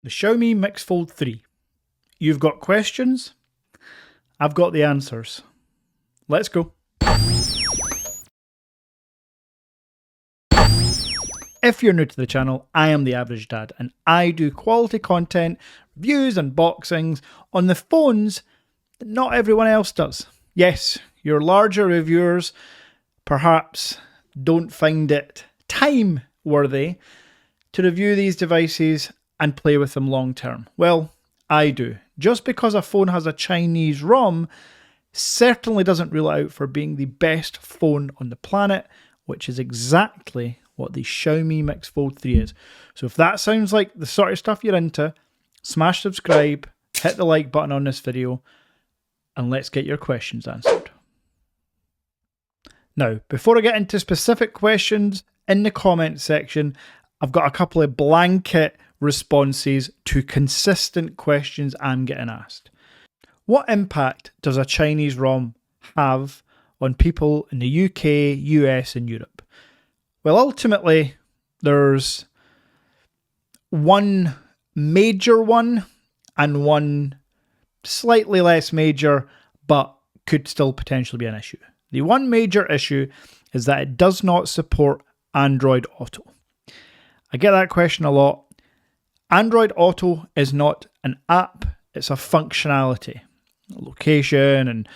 The Xiaomi Mix Fold 3. You've got questions? I've got the answers. Let's go. If you're new to the channel, I am the Average Dad and I do quality content, reviews, unboxings on the phones that not everyone else does. Yes, your larger reviewers perhaps don't find it time worthy to review these devices and play with them long term. Well, I do. Just because a phone has a Chinese ROM certainly doesn't rule it out for being the best phone on the planet, which is exactly what the Xiaomi Mix Fold 3 is. So if that sounds like the sort of stuff you're into, smash subscribe, hit the like button on this video, and let's get your questions answered. Now, before I get into specific questions in the comment section, I've got a couple of blanket responses to consistent questions I'm getting asked. What impact does a Chinese ROM have on people in the UK, US and Europe? Well, ultimately, there's one major one and one slightly less major, but could still potentially be an issue. The one major issue is that it does not support Android Auto. I get that question a lot. Android Auto is not an app, it's a functionality. Location and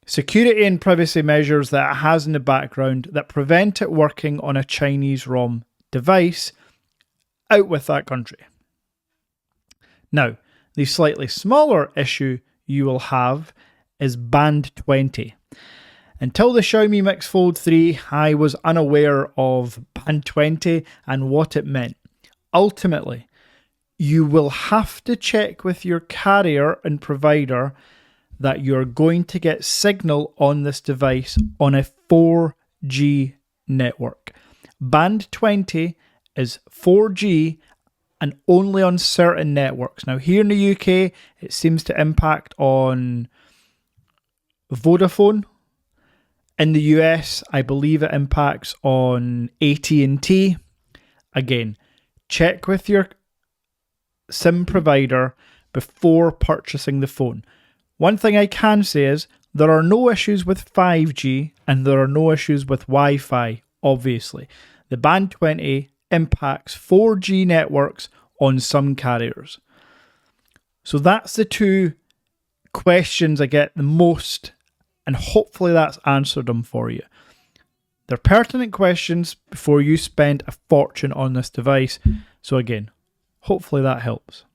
security and privacy measures that it has in the background that prevent it working on a Chinese ROM device out with that country. Now, the slightly smaller issue you will have is band 20. Until the Xiaomi Mix Fold 3, I was unaware of band 20 and what it meant. Ultimately, you will have to check with your carrier and provider that you're going to get signal on this device on a 4G network. Band 20 is 4G and only on certain networks. Now here in the UK, it seems to impact on Vodafone. In the US, I believe it impacts on AT&T. Again, check with your SIM provider before purchasing the phone. One thing I can say is there are no issues with 5G and there are no issues with Wi-Fi, obviously. The band 20 impacts 4G networks on some carriers. So that's the two questions I get the most, and hopefully that's answered them for you. They're pertinent questions before you spend a fortune on this device. So again, hopefully that helps.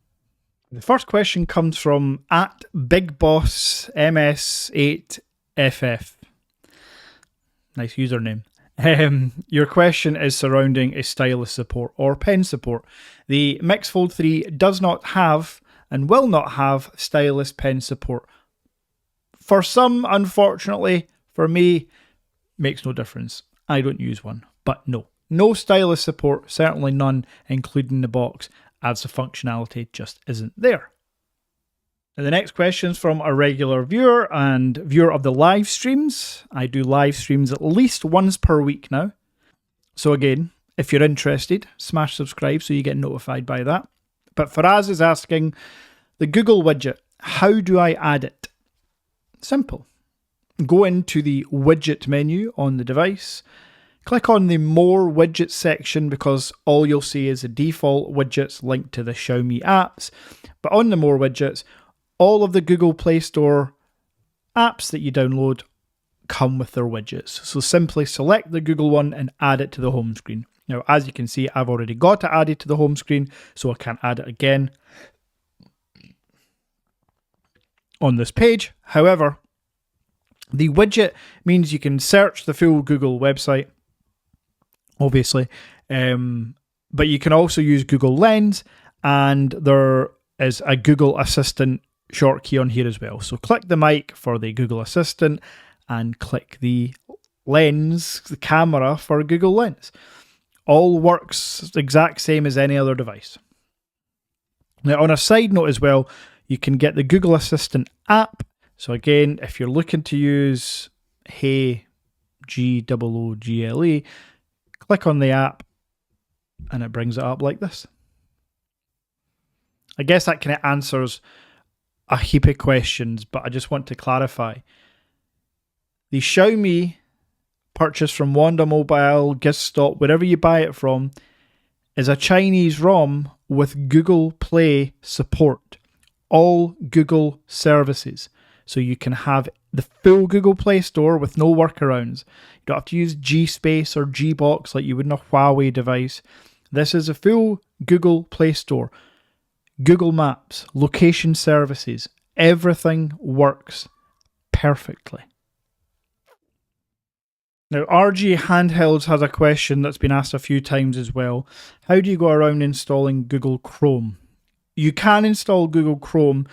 The first question comes from @BigBossMS8FF. Nice username. Your question is surrounding a stylus support or pen support. The Mix Fold 3 does not have and will not have stylus pen support. For some, unfortunately, for me, makes no difference. I don't use one, but no stylus support, certainly none, including the box, as the functionality just isn't there. Now the next question is from a regular viewer and viewer of the live streams. I do live streams at least once per week now. So again, if you're interested, smash subscribe so you get notified by that. But Faraz is asking, the Google widget, how do I add it? Simple. Go into the widget menu on the device. Click on the More Widgets section because all you'll see is the default widgets linked to the Xiaomi apps. But on the More Widgets, all of the Google Play Store apps that you download come with their widgets. So simply select the Google one and add it to the home screen. Now, as you can see, I've already got it added to the home screen, so I can't add it again on this page. However, the widget means you can search the full Google website, obviously, but you can also use Google Lens, and there is a Google Assistant short key on here as well. So click the mic for the Google Assistant and click the lens, the camera for Google Lens. All works exact same as any other device. Now on a side note as well, you can get the Google Assistant app. So again, if you're looking to use Hey Google, click on the app and it brings it up like this. I guess that kind of answers a heap of questions, but I just want to clarify. The Xiaomi purchase from WONDA Mobile, Gizstop, wherever you buy it from, is a Chinese ROM with Google Play support. All Google services. So you can have the full Google Play Store with no workarounds. You don't have to use G-Space or G-Box like you would in a Huawei device. This is a full Google Play Store. Google Maps, location services, everything works perfectly. Now, RG Handhelds has a question that's been asked a few times as well. How do you go around installing Google Chrome? You can install Google Chrome.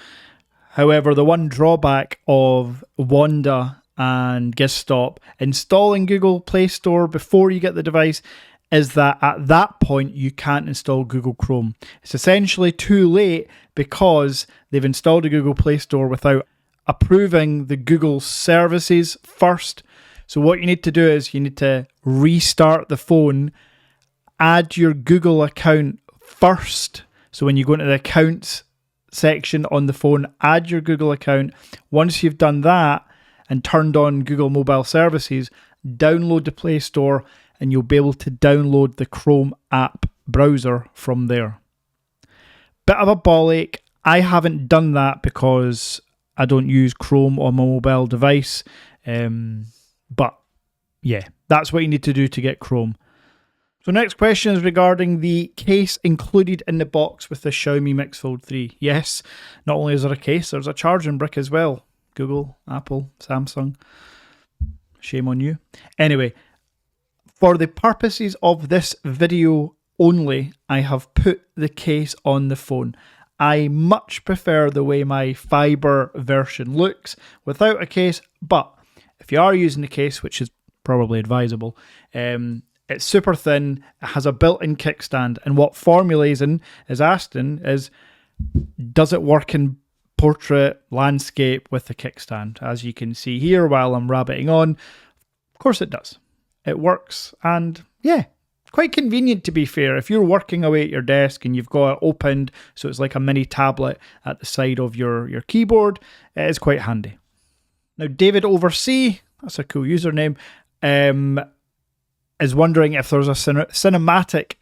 However, the one drawback of WONDA and Gizstop installing Google Play Store before you get the device is that at that point you can't install Google Chrome. It's essentially too late because they've installed a Google Play Store without approving the Google services first. So what you need to do is you need to restart the phone, add your Google account first. So when you go into the accounts section on the phone, add your Google account. Once you've done that and turned on Google mobile services, download the Play Store and you'll be able to download the Chrome app browser from there. Bit of a bollock. I haven't done that I don't use Chrome on my mobile device. But yeah, that's what you need to do to get Chrome. So next question is regarding the case included in the box with the Xiaomi Mix Fold 3. Yes, not only is there a case, there's a charging brick as well. Google, Apple, Samsung. Shame on you. Anyway, for the purposes of this video only, I have put the case on the phone. I much prefer the way my fiber version looks without a case, but if you are using the case, which is probably advisable, it's super thin, it has a built-in kickstand, and what Formulazen is asking is, does it work in portrait landscape with the kickstand? As you can see here while I'm rabbiting on, of course it does. It works, and yeah, quite convenient to be fair. If you're working away at your desk and you've got it opened, so it's like a mini tablet at the side of your keyboard, it is quite handy. Now, David Oversea, that's a cool username, is wondering if there's a cinematic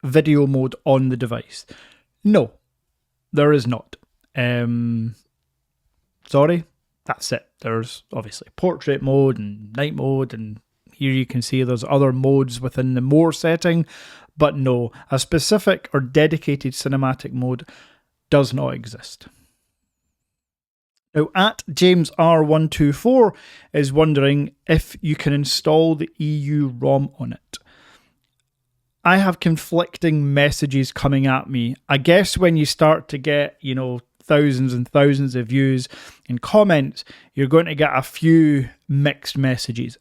video mode on the device. No, there is not. Sorry, that's it. There's obviously portrait mode and night mode, and here you can see there's other modes within the more setting, but no, a specific or dedicated cinematic mode does not exist. Now, at JamesR124 is wondering if you can install the EU ROM on it. I have conflicting messages coming at me. I guess when you start to get, thousands and thousands of views and comments, you're going to get a few mixed messages.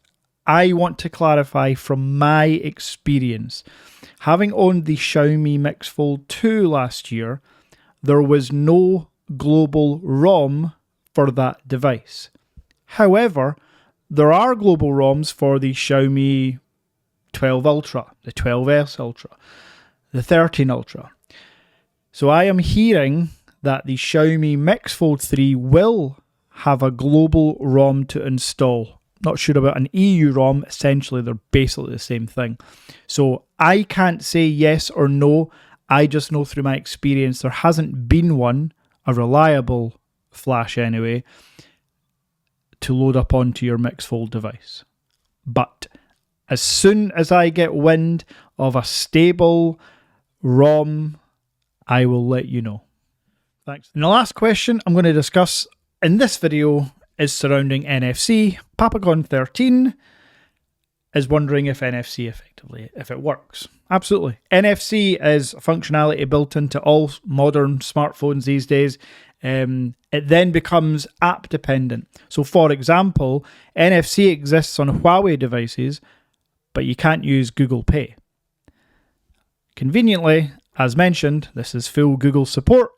I want to clarify from my experience. Having owned the Xiaomi Mix Fold 2 last year, there was no global ROM for that device. However, there are global ROMs for the Xiaomi 12 Ultra, the 12S Ultra, the 13 Ultra. So I am hearing that the Xiaomi Mix Fold 3 will have a global ROM to install. Not sure about an EU ROM. Essentially, they're basically the same thing. So I can't say yes or no. I just know through my experience there hasn't been one, a reliable flash anyway, to load up onto your Mix Fold device. But as soon as I get wind of a stable ROM, I will let you know. Thanks. And the last question I'm going to discuss in this video is surrounding NFC. Papagon13 is wondering if NFC if it works. Absolutely. NFC is functionality built into all modern smartphones these days. It then becomes app dependent. So for example, NFC exists on Huawei devices, but you can't use Google Pay. Conveniently, as mentioned, this is full Google support,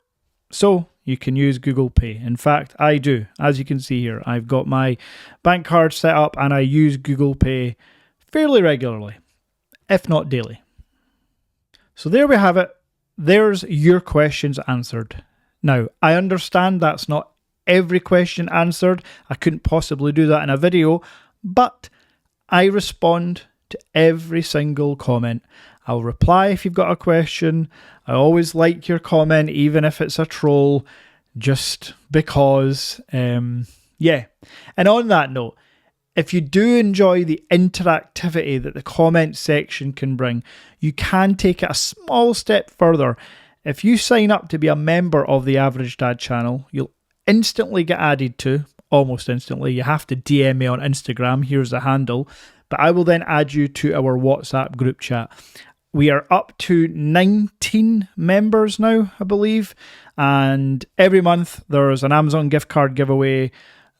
so you can use Google Pay. In fact, I do. As you can see here, I've got my bank card set up and I use Google Pay fairly regularly, if not daily. So there we have it. There's your questions answered. Now, I understand that's not every question answered. I couldn't possibly do that in a video, but I respond to every single comment. I'll reply if you've got a question. I always like your comment, even if it's a troll, just because, yeah. And on that note, if you do enjoy the interactivity that the comment section can bring, you can take it a small step further. If you sign up to be a member of the Average Dad channel, you'll instantly get added to, almost instantly. You have to DM me on Instagram. Here's the handle. But I will then add you to our WhatsApp group chat. We are up to 19 members now, I believe. And every month there's an Amazon gift card giveaway.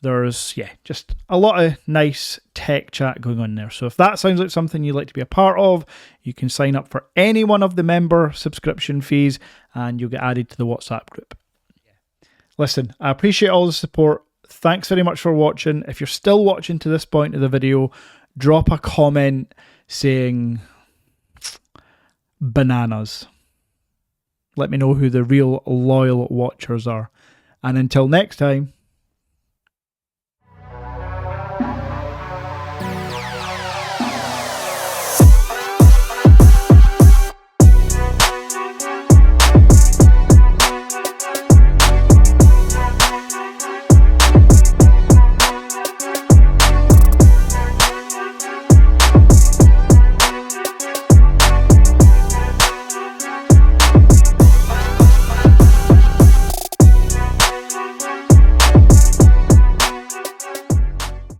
There's, just a lot of nice tech chat going on there. So if that sounds like something you'd like to be a part of, you can sign up for any one of the member subscription fees and you'll get added to the WhatsApp group. Listen, I appreciate all the support. Thanks very much for watching. If you're still watching to this point of the video, drop a comment saying bananas. Let me know who the real loyal watchers are. And until next time,